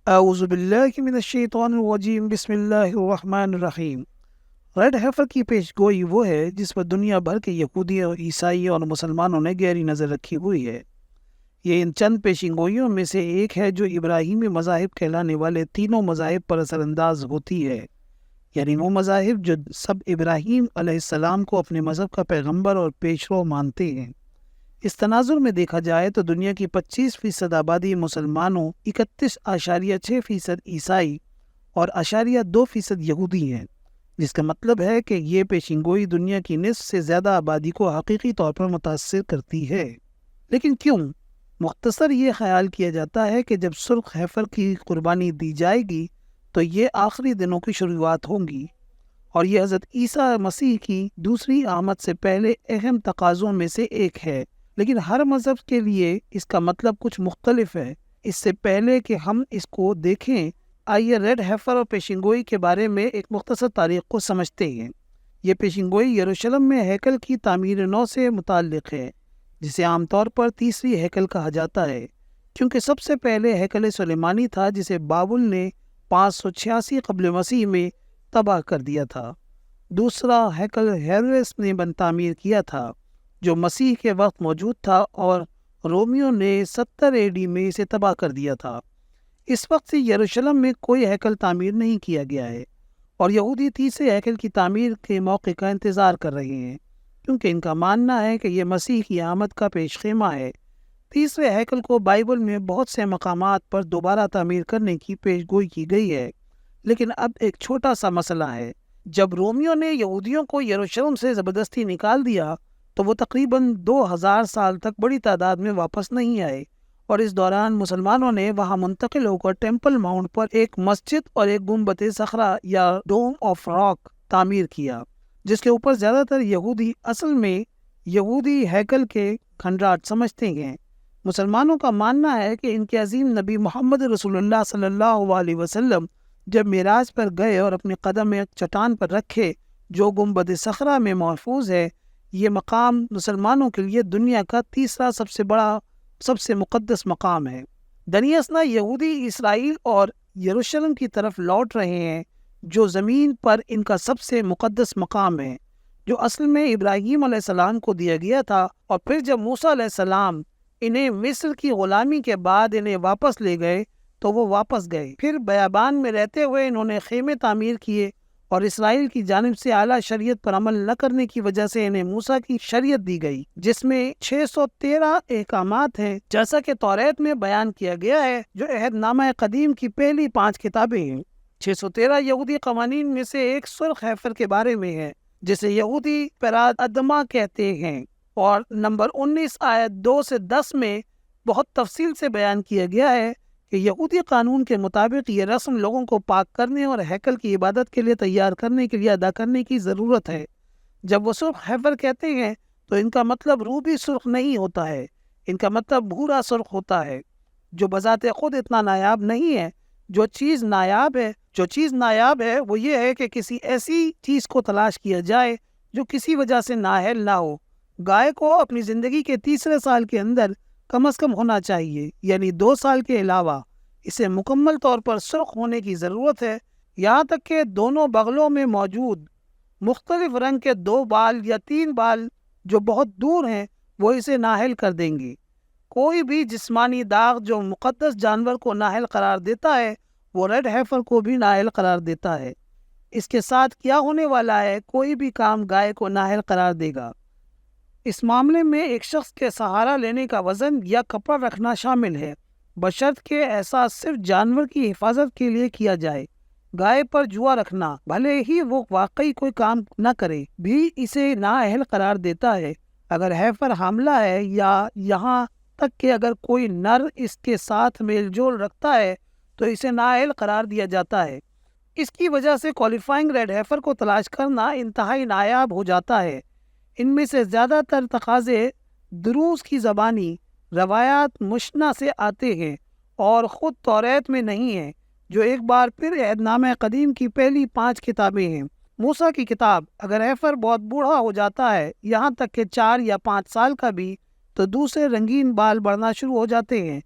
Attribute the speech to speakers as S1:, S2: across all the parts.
S1: اعوذ باللہ من الشیطان الرجیم، بسم اللہ الرحمن الرحیم۔ ریڈ ہیفر کی پیش گوئی وہ ہے جس پر دنیا بھر کے یہودی اور عیسائی اور مسلمانوں نے گہری نظر رکھی ہوئی ہے۔ یہ ان چند پیشین گوئیوں میں سے ایک ہے جو ابراہیمی مذاہب کہلانے والے تینوں مذاہب پر اثر انداز ہوتی ہے، یعنی وہ مذاہب جو سب ابراہیم علیہ السلام کو اپنے مذہب کا پیغمبر اور پیشرو مانتے ہیں۔ اس تناظر میں دیکھا جائے تو دنیا کی 25% آبادی مسلمانوں، 31.6% عیسائی اور 2% یہودی ہیں، جس کا مطلب ہے کہ یہ پیشین گوئی دنیا کی نصف سے زیادہ آبادی کو حقیقی طور پر متاثر کرتی ہے۔ لیکن کیوں؟ مختصر یہ خیال کیا جاتا ہے کہ جب سرخ ہیفر کی قربانی دی جائے گی تو یہ آخری دنوں کی شروعات ہوں گی، اور یہ حضرت عیسیٰ مسیح کی دوسری آمد سے پہلے اہم تقاضوں میں سے ایک ہے۔ لیکن ہر مذہب کے لیے اس کا مطلب کچھ مختلف ہے۔ اس سے پہلے کہ ہم اس کو دیکھیں، آئیے ریڈ ہیفر اور پیشین گوئی کے بارے میں ایک مختصر تاریخ کو سمجھتے ہیں۔ یہ پیشین گوئی یروشلم میں ہیکل کی تعمیر نو سے متعلق ہے، جسے عام طور پر تیسری ہیکل کہا جاتا ہے، کیونکہ سب سے پہلے ہیکل سلیمانی تھا جسے بابل نے 586 قبل مسیح میں تباہ کر دیا تھا۔ دوسرا ہیکل ہیروس نے تعمیر کیا تھا، جو مسیح کے وقت موجود تھا، اور رومیوں نے 70 AD میں اسے تباہ کر دیا تھا۔ اس وقت سے یروشلم میں کوئی ہیکل تعمیر نہیں کیا گیا ہے، اور یہودی تیسرے ہیکل کی تعمیر کے موقع کا انتظار کر رہے ہیں، کیونکہ ان کا ماننا ہے کہ یہ مسیح کی آمد کا پیش خیمہ ہے۔ تیسرے ہیکل کو بائبل میں بہت سے مقامات پر دوبارہ تعمیر کرنے کی پیش گوئی کی گئی ہے، لیکن اب ایک چھوٹا سا مسئلہ ہے۔ جب رومیوں نے یہودیوں کو یروشلم سے زبردستی نکال دیا تو وہ تقریباً 2000 سال تک بڑی تعداد میں واپس نہیں آئے، اور اس دوران مسلمانوں نے وہاں منتقل ہو کر ٹیمپل ماؤنٹ پر ایک مسجد اور ایک گنبد صخرہ یا ڈوم آف راک تعمیر کیا، جس کے اوپر زیادہ تر یہودی اصل میں یہودی ہیکل کے کھنڈرات سمجھتے ہیں۔ مسلمانوں کا ماننا ہے کہ ان کے عظیم نبی محمد رسول اللہ صلی اللہ علیہ وسلم جب معراج پر گئے اور اپنے قدم ایک چٹان پر رکھے جو گنبد صخرہ میں محفوظ ہے، یہ مقام مسلمانوں کے لیے دنیا کا تیسرا سب سے بڑا، سب سے مقدس مقام ہے۔ دنیا اثنا یہودی اسرائیل اور یروشلم کی طرف لوٹ رہے ہیں، جو زمین پر ان کا سب سے مقدس مقام ہے، جو اصل میں ابراہیم علیہ السلام کو دیا گیا تھا، اور پھر جب موسیٰ علیہ السلام انہیں مصر کی غلامی کے بعد انہیں واپس لے گئے تو وہ واپس گئے۔ پھر بیابان میں رہتے ہوئے انہوں نے خیمے تعمیر کیے، اور اسرائیل کی جانب سے اعلیٰ شریعت پر عمل نہ کرنے کی وجہ سے انہیں موسیٰ کی شریعت دی گئی، جس میں 613 احکامات ہیں، جیسا کہ توریت میں بیان کیا گیا ہے، جو عہد نامہ قدیم کی پہلی 5 کتابیں ہیں۔ 613 یہودی قوانین میں سے ایک سرخ ہیفر کے بارے میں ہے، جسے یہودی پیراد ادما کہتے ہیں، اور نمبر 19 آیت 2 سے 10 میں بہت تفصیل سے بیان کیا گیا ہے کہ یہودی قانون کے مطابق یہ رسم لوگوں کو پاک کرنے اور ہیکل کی عبادت کے لیے تیار کرنے کے لیے ادا کرنے کی ضرورت ہے۔ جب وہ سرخ ہیفر کہتے ہیں تو ان کا مطلب روبی سرخ نہیں ہوتا ہے، ان کا مطلب بھورا سرخ ہوتا ہے، جو بذات خود اتنا نایاب نہیں ہے۔ جو چیز نایاب ہے وہ یہ ہے کہ کسی ایسی چیز کو تلاش کیا جائے جو کسی وجہ سے نااہل نہ ہو۔ گائے کو اپنی زندگی کے تیسرے سال کے اندر کم از کم ہونا چاہیے، یعنی 2 سال کے علاوہ اسے مکمل طور پر سرخ ہونے کی ضرورت ہے، یہاں تک کہ دونوں بغلوں میں موجود مختلف رنگ کے 2 بال یا 3 بال جو بہت دور ہیں وہ اسے نااہل کر دیں گے۔ کوئی بھی جسمانی داغ جو مقدس جانور کو نااہل قرار دیتا ہے وہ ریڈ ہیفر کو بھی نااہل قرار دیتا ہے۔ اس کے ساتھ کیا ہونے والا ہے؟ کوئی بھی کام گائے کو نااہل قرار دے گا۔ اس معاملے میں ایک شخص کے سہارا لینے کا وزن یا کپڑا رکھنا شامل ہے، بشرط کہ ایسا صرف جانور کی حفاظت کے لیے کیا جائے۔ گائے پر جوا رکھنا، بھلے ہی وہ واقعی کوئی کام نہ کرے، بھی اسے نااہل قرار دیتا ہے۔ اگر ہیفر حاملہ ہے، یا یہاں تک کہ اگر کوئی نر اس کے ساتھ میل جول رکھتا ہے تو اسے نااہل قرار دیا جاتا ہے۔ اس کی وجہ سے کوالیفائنگ ریڈ ہیفر کو تلاش کرنا انتہائی نایاب ہو جاتا ہے۔ ان میں سے زیادہ تر تقاضے دروز کی زبانی روایات مشنا سے آتے ہیں اور خود توریت میں نہیں ہیں، جو ایک بار پھر عہد نامہ قدیم کی پہلی 5 کتابیں ہیں۔ موسیٰ کی کتاب، اگر ہیفر بہت بوڑھا ہو جاتا ہے، یہاں تک کہ 4 یا 5 سال کا بھی، تو دوسرے رنگین بال بڑھنا شروع ہو جاتے ہیں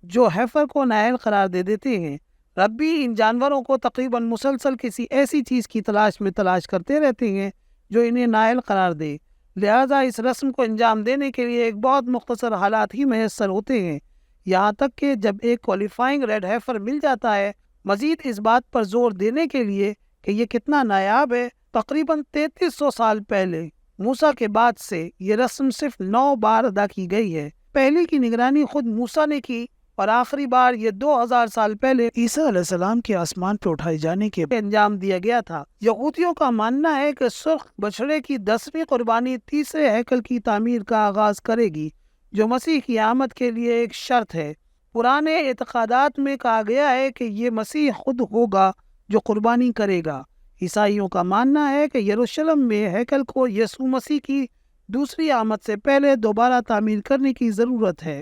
S1: جو ہیفر کو نااہل قرار دے دیتے ہیں۔ ربی ان جانوروں کو تقریباً مسلسل کسی ایسی چیز کی تلاش میں تلاش کرتے رہتے ہیں جو انہیں نائل قرار دے، لہذا اس رسم کو انجام دینے کے لیے ایک بہت مختصر حالات ہی میسر ہوتے ہیں، یہاں تک کہ جب ایک کوالیفائنگ ریڈ ہیفر مل جاتا ہے، مزید اس بات پر زور دینے کے لیے کہ یہ کتنا نایاب ہے، تقریباً 3300 سال پہلے موسیٰ کے بعد سے یہ رسم صرف 9 بار ادا کی گئی ہے۔ پہلی کی نگرانی خود موسیٰ نے کی اور آخری بار یہ 2000 سال پہلے عیسیٰ علیہ السلام کے آسمان پہ اٹھائے جانے کے انجام دیا گیا تھا۔ یہودیوں کا ماننا ہے کہ سرخ بچڑے کی 10ویں قربانی تیسرے ہیکل کی تعمیر کا آغاز کرے گی، جو مسیح کی آمد کے لیے ایک شرط ہے۔ پرانے اعتقادات میں کہا گیا ہے کہ یہ مسیح خود ہوگا جو قربانی کرے گا۔ عیسائیوں کا ماننا ہے کہ یروشلم میں ہیکل کو یسوع مسیح کی دوسری آمد سے پہلے دوبارہ تعمیر کرنے کی ضرورت ہے۔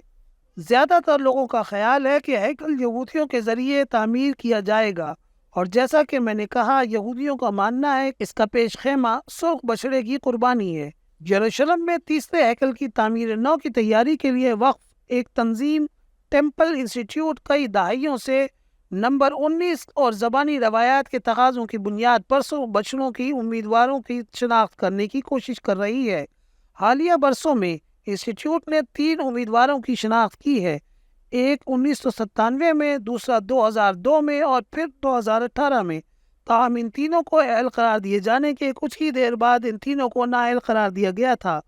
S1: زیادہ تر لوگوں کا خیال ہے کہ ہیکل یہودیوں کے ذریعے تعمیر کیا جائے گا، اور جیسا کہ میں نے کہا، یہودیوں کا ماننا ہے کہ اس کا پیش خیمہ سرخ بچڑے کی قربانی ہے۔ یروشلم میں تیسرے ہیکل کی تعمیر نو کی تیاری کے لیے وقف ایک تنظیم ٹیمپل انسٹیٹیوٹ کئی دہائیوں سے نمبر 19 اور زبانی روایات کے تقاضوں کی بنیاد پر سرخ بچڑوں کی امیدواروں کی شناخت کرنے کی کوشش کر رہی ہے۔ حالیہ برسوں میں انسٹیٹیوٹ نے 3 امیدواروں کی شناخت کی ہے، ایک 1997 میں، دوسرا 2002 میں اور پھر 2018 میں۔ تاہم ان تینوں کو اہل قرار دیے جانے کے کچھ ہی دیر بعد ان تینوں کو نااہل قرار دیا گیا تھا۔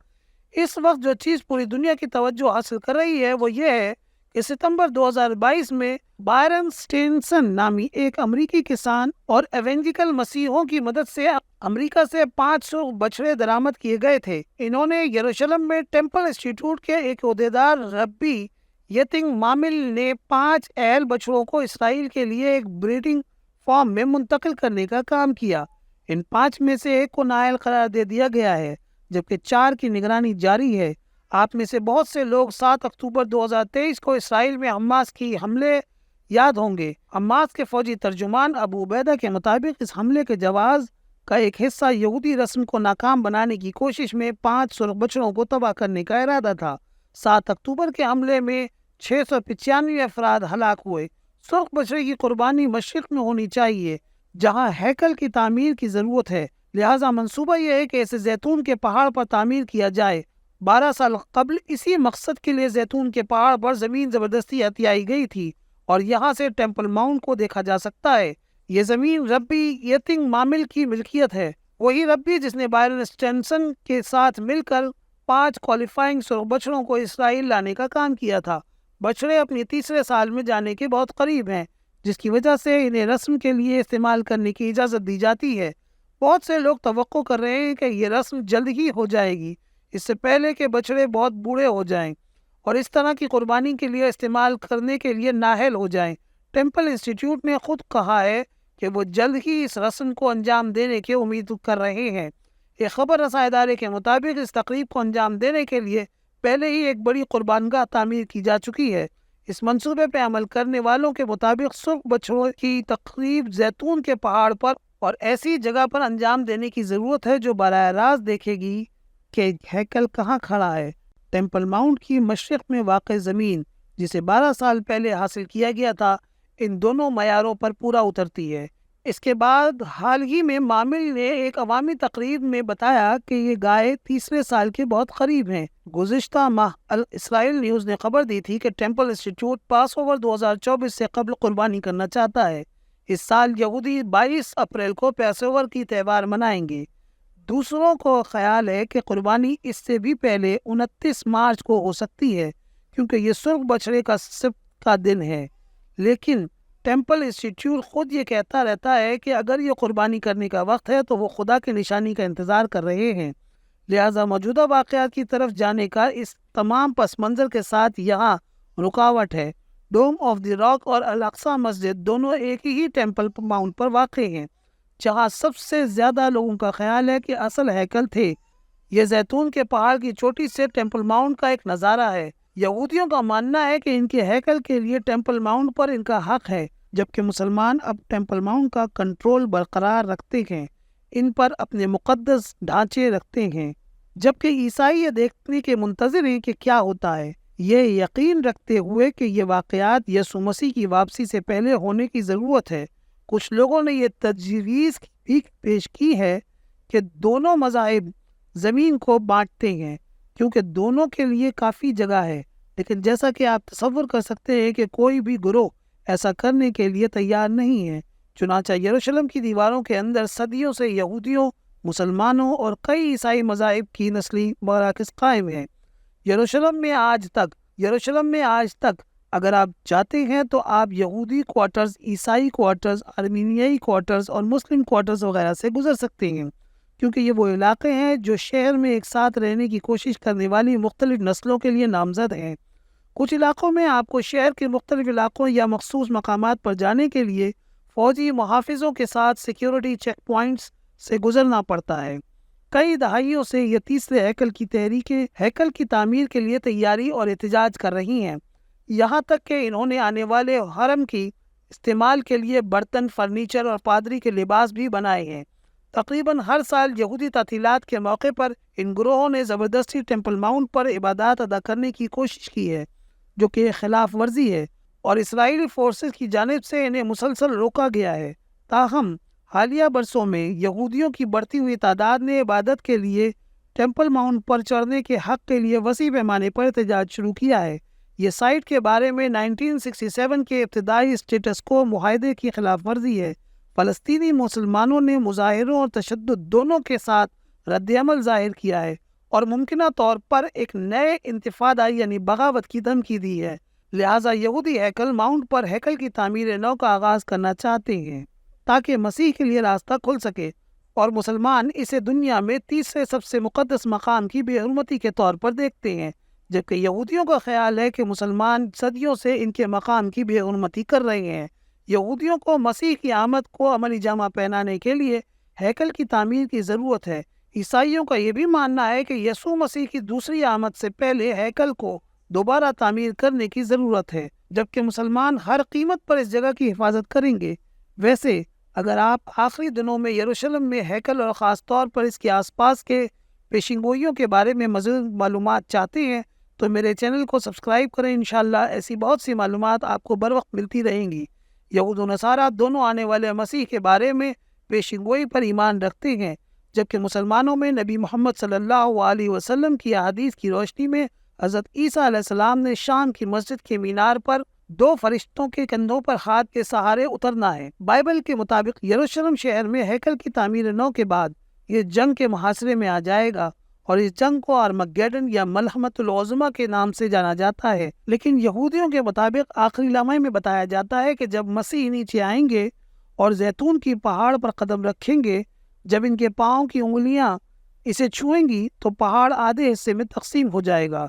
S1: اس وقت جو چیز پوری دنیا کی توجہ حاصل کر رہی ہے وہ یہ ہے کہ ستمبر 2022 میں بائرن سٹینسن نامی ایک امریکی کسان اور ایونجیکل مسیحوں کی مدد سے امریکہ سے 5 سرخ بچڑے درآمد کیے گئے تھے۔ انہوں نے یروشلم میں ٹیمپل انسٹیٹیوٹ کے ایک عہدیدار ربی یتنگ مامل نے 5 اہل بچڑوں کو اسرائیل کے لیے ایک بریڈنگ فارم میں منتقل کرنے کا کام کیا۔ ان 5 میں سے ایک کو نااہل قرار دے دیا گیا ہے، جبکہ 4 کی نگرانی جاری ہے۔ آپ میں سے بہت سے لوگ 7 اکتوبر 2023 کو اسرائیل میں حماس کی حملے یاد ہوں گے۔ حماس کے فوجی ترجمان ابو عبیدہ کے مطابق اس حملے کے جواز کا ایک حصہ یہودی رسم کو ناکام بنانے کی کوشش میں 5 سرخ بچڑوں کو تباہ کرنے کا ارادہ تھا۔ 7 اکتوبر کے حملے میں 695 افراد ہلاک ہوئے۔ سرخ بچڑے کی قربانی مشرق میں ہونی چاہیے، جہاں ہیکل کی تعمیر کی ضرورت ہے، لہٰذا منصوبہ یہ ہے کہ اسے زیتون کے پہاڑ پر تعمیر کیا جائے۔ 12 سال قبل اسی مقصد کے لیے زیتون کے پہاڑ پر زمین زبردستی ہتھیائی گئی تھی اور یہاں سے ٹیمپل ماؤنٹ کو دیکھا جا سکتا ہے۔ یہ زمین ربی یتنگ مامل کی ملکیت ہے، وہی ربی جس نے بائرن سٹینسن کے ساتھ مل کر 5 کوالیفائنگ سرخ بچڑوں کو اسرائیل لانے کا کام کیا تھا۔ بچڑے اپنی تیسرے سال میں جانے کے بہت قریب ہیں، جس کی وجہ سے انہیں رسم کے لیے استعمال کرنے کی اجازت دی جاتی ہے۔ بہت سے لوگ توقع کر رہے ہیں کہ یہ رسم جلد ہی ہو جائے گی، اس سے پہلے کہ بچڑے بہت بوڑھے ہو جائیں اور اس طرح کی قربانی کے لیے استعمال کرنے کے لیے نااہل ہو جائیں۔ ٹیمپل انسٹیٹیوٹ نے خود کہا ہے کہ وہ جلد ہی اس رسم کو انجام دینے کی امید کر رہے ہیں۔ ایک خبر رساں ادارے کے مطابق اس تقریب کو انجام دینے کے لیے پہلے ہی ایک بڑی قربانگاہ تعمیر کی جا چکی ہے۔ اس منصوبے پہ عمل کرنے والوں کے مطابق سرخ بچڑوں کی تقریب زیتون کے پہاڑ پر اور ایسی جگہ پر انجام دینے کی ضرورت ہے جو براہ راست دیکھے گی کہ ہیکل کہاں کھڑا ہے۔ ٹیمپل ماؤنٹ کی مشرق میں واقع زمین، جسے 12 سال پہلے حاصل کیا گیا تھا، ان دونوں معیاروں پر پورا اترتی ہے۔ اس کے بعد حال ہی میں مامل نے ایک عوامی تقریب میں بتایا کہ یہ گائے تیسرے سال کے بہت قریب ہیں۔ گزشتہ ماہ اسرائیل نیوز نے خبر دی تھی کہ ٹیمپل انسٹیٹیوٹ پاس اوور 2024 سے قبل قربانی کرنا چاہتا ہے۔ اس سال یہودی 22 اپریل کو پیس اوور کی تہوار منائیں گے۔ دوسروں کو خیال ہے کہ قربانی اس سے بھی پہلے 29 مارچ کو ہو سکتی ہے، کیونکہ یہ سرخ بچڑے کا سبت کا دن ہے۔ لیکن ٹیمپل انسٹیٹیوٹ خود یہ کہتا رہتا ہے کہ اگر یہ قربانی کرنے کا وقت ہے تو وہ خدا کی نشانی کا انتظار کر رہے ہیں، لہٰذا موجودہ واقعات کی طرف جانے کا اس تمام پس منظر کے ساتھ یہاں رکاوٹ ہے۔ ڈوم آف دی راک اور الاقصی مسجد دونوں ایک ہی ٹیمپل ماؤنٹ پر واقع ہیں، جہاں سب سے زیادہ لوگوں کا خیال ہے کہ اصل ہیکل تھے۔ یہ زیتون کے پہاڑ کی چوٹی سے ٹیمپل ماؤنٹ کا ایک نظارہ ہے۔ یہودیوں کا ماننا ہے کہ ان کے ہیکل کے لیے ٹیمپل ماؤنٹ پر ان کا حق ہے، جبکہ مسلمان اب ٹیمپل ماؤنٹ کا کنٹرول برقرار رکھتے ہیں، ان پر اپنے مقدس ڈھانچے رکھتے ہیں، جبکہ عیسائی یہ دیکھنے کے منتظر ہیں کہ کیا ہوتا ہے۔ یہ یقین رکھتے ہوئے کہ یہ واقعات یسوع مسیح کی واپسی سے پہلے ہونے کی ضرورت ہے، کچھ لوگوں نے یہ تجویز بھی پیش کی ہے کہ دونوں مذاہب زمین کو بانٹتے ہیں کیونکہ دونوں کے لیے کافی جگہ ہے، لیکن جیسا کہ آپ تصور کر سکتے ہیں کہ کوئی بھی گروہ ایسا کرنے کے لیے تیار نہیں ہے۔ چنانچہ یروشلم کی دیواروں کے اندر صدیوں سے یہودیوں، مسلمانوں اور کئی عیسائی مذاہب کی نسلی مراکز قائم ہیں۔ یروشلم میں آج تک اگر آپ چاہتے ہیں تو آپ یہودی کوارٹرز، عیسائی کوارٹرز، ارمینیائی کوارٹرز اور مسلم کوارٹرز وغیرہ سے گزر سکتے ہیں، کیونکہ یہ وہ علاقے ہیں جو شہر میں ایک ساتھ رہنے کی کوشش کرنے والی مختلف نسلوں کے لیے نامزد ہیں۔ کچھ علاقوں میں آپ کو شہر کے مختلف علاقوں یا مخصوص مقامات پر جانے کے لیے فوجی محافظوں کے ساتھ سیکیورٹی چیک پوائنٹس سے گزرنا پڑتا ہے۔ کئی دہائیوں سے یہ تیسرے ہیکل کی تعمیر کے لیے تیاری اور احتجاج کر رہی ہیں، یہاں تک کہ انہوں نے آنے والے حرم کی استعمال کے لیے برتن، فرنیچر اور پادری کے لباس بھی بنائے ہیں۔ تقریباً ہر سال یہودی تعطیلات کے موقع پر ان گروہوں نے زبردستی ٹیمپل ماؤنٹ پر عبادات ادا کرنے کی کوشش کی ہے، جو کہ خلاف ورزی ہے اور اسرائیلی فورسز کی جانب سے انہیں مسلسل روکا گیا ہے۔ تاہم حالیہ برسوں میں یہودیوں کی بڑھتی ہوئی تعداد نے عبادت کے لیے ٹیمپل ماؤنٹ پر چڑھنے کے حق کے لیے وسیع پیمانے پر احتجاج شروع کیا ہے۔ یہ سائٹ کے بارے میں 1967 کے ابتدائی اسٹیٹس کو معاہدے کی خلاف ورزی ہے۔ فلسطینی مسلمانوں نے مظاہروں اور تشدد دونوں کے ساتھ رد عمل ظاہر کیا ہے اور ممکنہ طور پر ایک نئے انتفادہ یعنی بغاوت کی دھمکی دی ہے، لہٰذا یہودی ہیکل ماؤنٹ پر ہیکل کی تعمیر نو کا آغاز کرنا چاہتے ہیں تاکہ مسیح کے لیے راستہ کھل سکے، اور مسلمان اسے دنیا میں تیسرے سب سے مقدس مقام کی بے حرمتی کے طور پر دیکھتے ہیں، جبکہ یہودیوں کا خیال ہے کہ مسلمان صدیوں سے ان کے مقام کی بے حرمتی کر رہے ہیں۔ یہودیوں کو مسیح کی آمد کو عملی جامہ پہنانے کے لیے ہیکل کی تعمیر کی ضرورت ہے۔ عیسائیوں کا یہ بھی ماننا ہے کہ یسوع مسیح کی دوسری آمد سے پہلے ہیکل کو دوبارہ تعمیر کرنے کی ضرورت ہے، جبکہ مسلمان ہر قیمت پر اس جگہ کی حفاظت کریں گے۔ ویسے اگر آپ آخری دنوں میں یروشلم میں ہیکل اور خاص طور پر اس کے آس پاس کے پیشنگوئیوں کے بارے میں مزید معلومات چاہتے ہیں تو میرے چینل کو سبسکرائب کریں۔ انشاءاللہ ایسی بہت سی معلومات آپ کو بر وقت ملتی رہیں گی۔ یہود و نصارہ دونوں آنے والے مسیح کے بارے میں پیشنگوئی پر ایمان رکھتے ہیں، جبکہ مسلمانوں میں نبی محمد صلی اللہ علیہ وسلم کی احادیث کی روشنی میں حضرت عیسیٰ علیہ السلام نے شام کی مسجد کے مینار پر 2 فرشتوں کے کندھوں پر ہاتھ کے سہارے اترنا ہے۔ بائبل کے مطابق یروشلم شہر میں ہیکل کی تعمیر نو کے بعد یہ جنگ کے محاصرے میں آ جائے گا، اور اس جنگ کو آرمگیڈن یا ملحمۃ العظمیٰ کے نام سے جانا جاتا ہے۔ لیکن یہودیوں کے مطابق آخری لمحے میں بتایا جاتا ہے کہ جب مسیح نیچے آئیں گے اور زیتون کی پہاڑ پر قدم رکھیں گے، جب ان کے پاؤں کی انگلیاں اسے چھوئیں گی تو پہاڑ آدھے حصے میں تقسیم ہو جائے گا،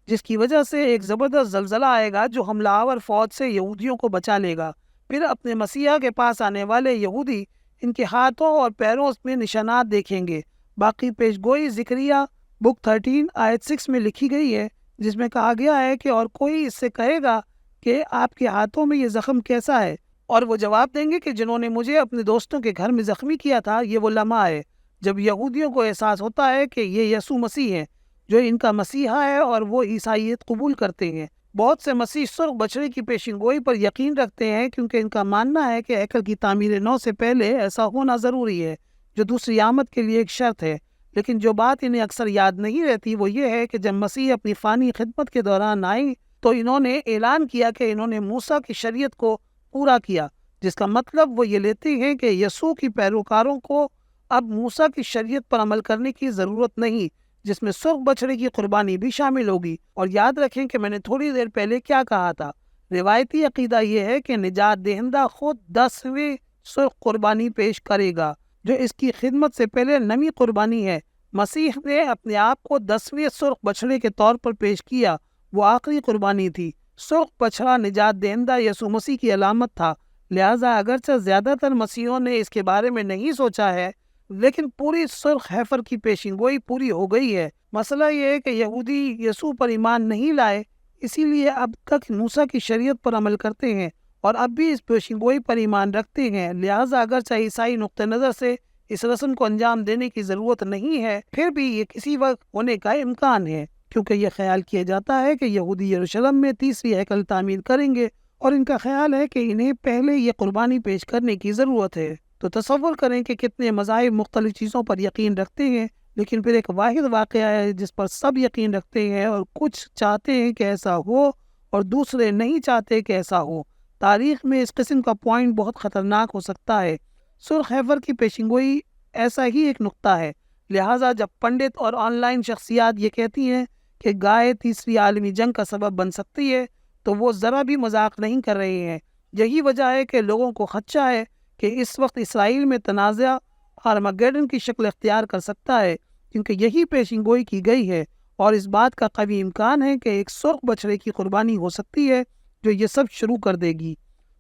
S1: جس کی وجہ سے ایک زبردست زلزلہ آئے گا جو حملہ آور فوج سے یہودیوں کو بچا لے گا۔ پھر اپنے مسیحا کے پاس آنے والے یہودی ان کے ہاتھوں اور پیروں میں نشانات دیکھیں گے۔ باقی پیش گوئی زکریا بک 13 آیت 6 میں لکھی گئی ہے، جس میں کہا گیا ہے کہ اور کوئی اس سے کہے گا کہ آپ کے ہاتھوں میں یہ زخم کیسا ہے، اور وہ جواب دیں گے کہ جنہوں نے مجھے اپنے دوستوں کے گھر میں زخمی کیا تھا، یہ وہ لمحہ ہے جب یہودیوں کو احساس ہوتا ہے کہ یہ یسوع مسیح ہے جو ان کا مسیحا ہے، اور وہ عیسائیت قبول کرتے ہیں۔ بہت سے مسیح سرخ بچڑے کی پیشن گوئی پر یقین رکھتے ہیں کیونکہ ان کا ماننا ہے کہ ہیکل کی تعمیر نو سے پہلے ایسا ہونا ضروری ہے، جو دوسری آمد کے لیے ایک شرط ہے۔ لیکن جو بات انہیں اکثر یاد نہیں رہتی وہ یہ ہے کہ جب مسیح اپنی فانی خدمت کے دوران آئے تو انہوں نے اعلان کیا کہ انہوں نے موسیٰ کی شریعت کو پورا کیا، جس کا مطلب وہ یہ لیتے ہیں کہ یسوع کی پیروکاروں کو اب موسیٰ کی شریعت پر عمل کرنے کی ضرورت نہیں، جس میں سرخ بچڑے کی قربانی بھی شامل ہوگی۔ اور یاد رکھیں کہ میں نے تھوڑی دیر پہلے کیا کہا تھا، روایتی عقیدہ یہ ہے کہ نجات دہندہ خود 10ویں سرخ قربانی پیش کرے گا، جو اس کی خدمت سے پہلے نمی قربانی ہے۔ مسیح نے اپنے آپ کو 10ویں سرخ بچڑے کے طور پر پیش کیا، وہ آخری قربانی تھی۔ سرخ بچڑا نجات دہندہ یسوع مسیح کی علامت تھا، لہٰذا اگرچہ زیادہ تر مسیحوں نے اس کے بارے میں نہیں سوچا ہے، لیکن پوری سرخ ہیفر کی پیشن گوئی پوری ہو گئی ہے۔ مسئلہ یہ ہے کہ یہودی یسوع پر ایمان نہیں لائے، اسی لیے اب تک موسیٰ کی شریعت پر عمل کرتے ہیں اور اب بھی اس پیشن گوئی پر ایمان رکھتے ہیں۔ لہٰذا اگرچہ عیسائی نقطہ نظر سے اس رسم کو انجام دینے کی ضرورت نہیں ہے، پھر بھی یہ کسی وقت ہونے کا امکان ہے۔ کیونکہ یہ خیال کیا جاتا ہے کہ یہودی یروشلم میں تیسری ہیکل تعمیر کریں گے، اور ان کا خیال ہے کہ انہیں پہلے یہ قربانی پیش کرنے کی ضرورت ہے۔ تو تصور کریں کہ کتنے مذاہب مختلف چیزوں پر یقین رکھتے ہیں، لیکن پھر ایک واحد واقعہ ہے جس پر سب یقین رکھتے ہیں، اور کچھ چاہتے ہیں کہ ایسا ہو اور دوسرے نہیں چاہتے کہ ایسا ہو۔ تاریخ میں اس قسم کا پوائنٹ بہت خطرناک ہو سکتا ہے۔ سرخ حیفر کی پیشنگوئی ایسا ہی ایک نقطہ ہے۔ لہٰذا جب پنڈت اور آن لائن شخصیات یہ کہتی ہیں کہ گائے تیسری عالمی جنگ کا سبب بن سکتی ہے، تو وہ ذرا بھی مذاق نہیں کر رہے ہیں۔ یہی وجہ ہے کہ لوگوں کو خدشہ ہے کہ اس وقت اسرائیل میں تنازع آرمگیڈن کی شکل اختیار کر سکتا ہے، کیونکہ یہی پیشین گوئی کی گئی ہے، اور اس بات کا قوی امکان ہے کہ ایک سرخ بچڑے کی قربانی ہو سکتی ہے جو یہ سب شروع کر دے گی۔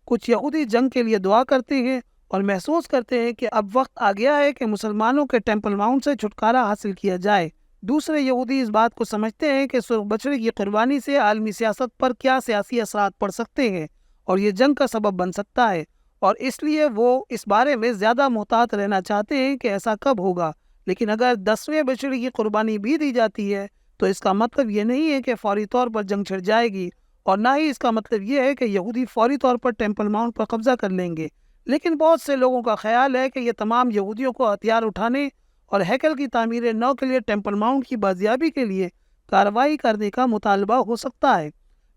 S1: کچھ یہودی جنگ کے لیے دعا کرتے ہیں اور محسوس کرتے ہیں کہ اب وقت آ گیا ہے کہ مسلمانوں کے ٹیمپل ماؤنٹ سے چھٹکارا حاصل کیا جائے۔ دوسرے یہودی اس بات کو سمجھتے ہیں کہ سرخ بچڑے کی قربانی سے عالمی سیاست پر کیا سیاسی اثرات پڑ سکتے ہیں اور یہ جنگ کا سبب بن سکتا ہے، اور اس لیے وہ اس بارے میں زیادہ محتاط رہنا چاہتے ہیں کہ ایسا کب ہوگا۔ لیکن اگر 10ویں بچڑے کی قربانی بھی دی جاتی ہے تو اس کا مطلب یہ نہیں ہے کہ فوری طور پر جنگ چھڑ جائے گی، اور نہ ہی اس کا مطلب یہ ہے کہ یہودی فوری طور پر ٹیمپل ماؤنٹ پر قبضہ کر لیں گے۔ لیکن بہت سے لوگوں کا خیال ہے کہ یہ تمام یہودیوں کو ہتھیار اٹھانے اور ہیکل کی تعمیر نو کے لیے ٹیمپل ماؤنٹ کی بازیابی کے لیے کارروائی کرنے کا مطالبہ ہو سکتا ہے۔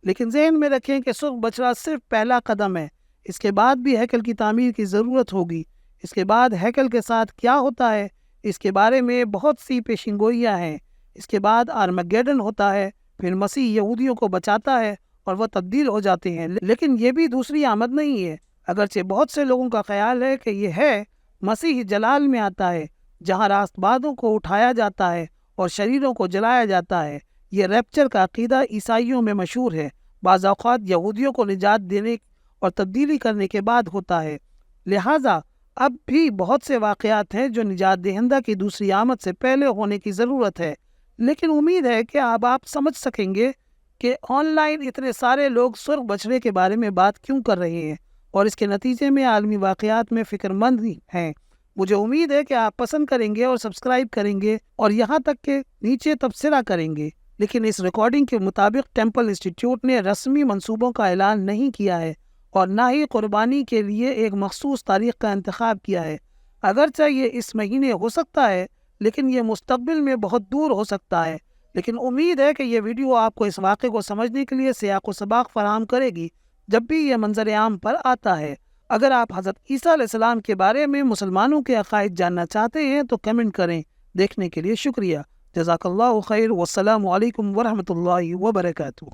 S1: لیکن ذہن میں رکھیں کہ سرخ بچڑا صرف پہلا قدم ہے، اس کے بعد بھی ہیکل کی تعمیر کی ضرورت ہوگی۔ اس کے بعد ہیکل کے ساتھ کیا ہوتا ہے، اس کے بارے میں بہت سی پیشین گوئیاں ہیں۔ اس کے بعد آرمگیڈن ہوتا ہے، پھر مسیح یہودیوں کو بچاتا ہے اور وہ تبدیل ہو جاتے ہیں۔ لیکن یہ بھی دوسری آمد نہیں ہے، اگرچہ بہت سے لوگوں کا خیال ہے کہ یہ ہے۔ مسیح جلال میں آتا ہے، جہاں راست بازوں کو اٹھایا جاتا ہے اور شریروں کو جلایا جاتا ہے۔ یہ ریپچر کا عقیدہ عیسائیوں میں مشہور ہے، بعض اوقات یہودیوں کو نجات دینے اور تبدیلی کرنے کے بعد ہوتا ہے۔ لہٰذا اب بھی بہت سے واقعات ہیں جو نجات دہندہ کی دوسری آمد سے پہلے ہونے کی ضرورت ہے۔ لیکن امید ہے کہ اب آپ سمجھ سکیں گے کہ آن لائن اتنے سارے لوگ سرخ بچڑے کے بارے میں بات کیوں کر رہے ہیں، اور اس کے نتیجے میں عالمی واقعات میں فکر مند ہیں۔ مجھے امید ہے کہ آپ پسند کریں گے اور سبسکرائب کریں گے، اور یہاں تک کہ نیچے تبصرہ کریں گے۔ لیکن اس ریکارڈنگ کے مطابق ٹیمپل انسٹیٹیوٹ نے رسمی منصوبوں کا اعلان نہیں کیا ہے، اور نہ ہی قربانی کے لیے ایک مخصوص تاریخ کا انتخاب کیا ہے۔ اگرچہ یہ اس مہینے ہو سکتا ہے، لیکن یہ مستقبل میں بہت دور ہو سکتا ہے۔ لیکن امید ہے کہ یہ ویڈیو آپ کو اس واقعے کو سمجھنے کے لیے سیاق و سباق فراہم کرے گی جب بھی یہ منظر عام پر آتا ہے۔ اگر آپ حضرت عیسیٰ علیہ السلام کے بارے میں مسلمانوں کے عقائد جاننا چاہتے ہیں تو کمنٹ کریں۔ دیکھنے کے لیے شکریہ۔ جزاک اللہ خیر، والسلام علیکم ورحمۃ اللہ وبرکاتہ۔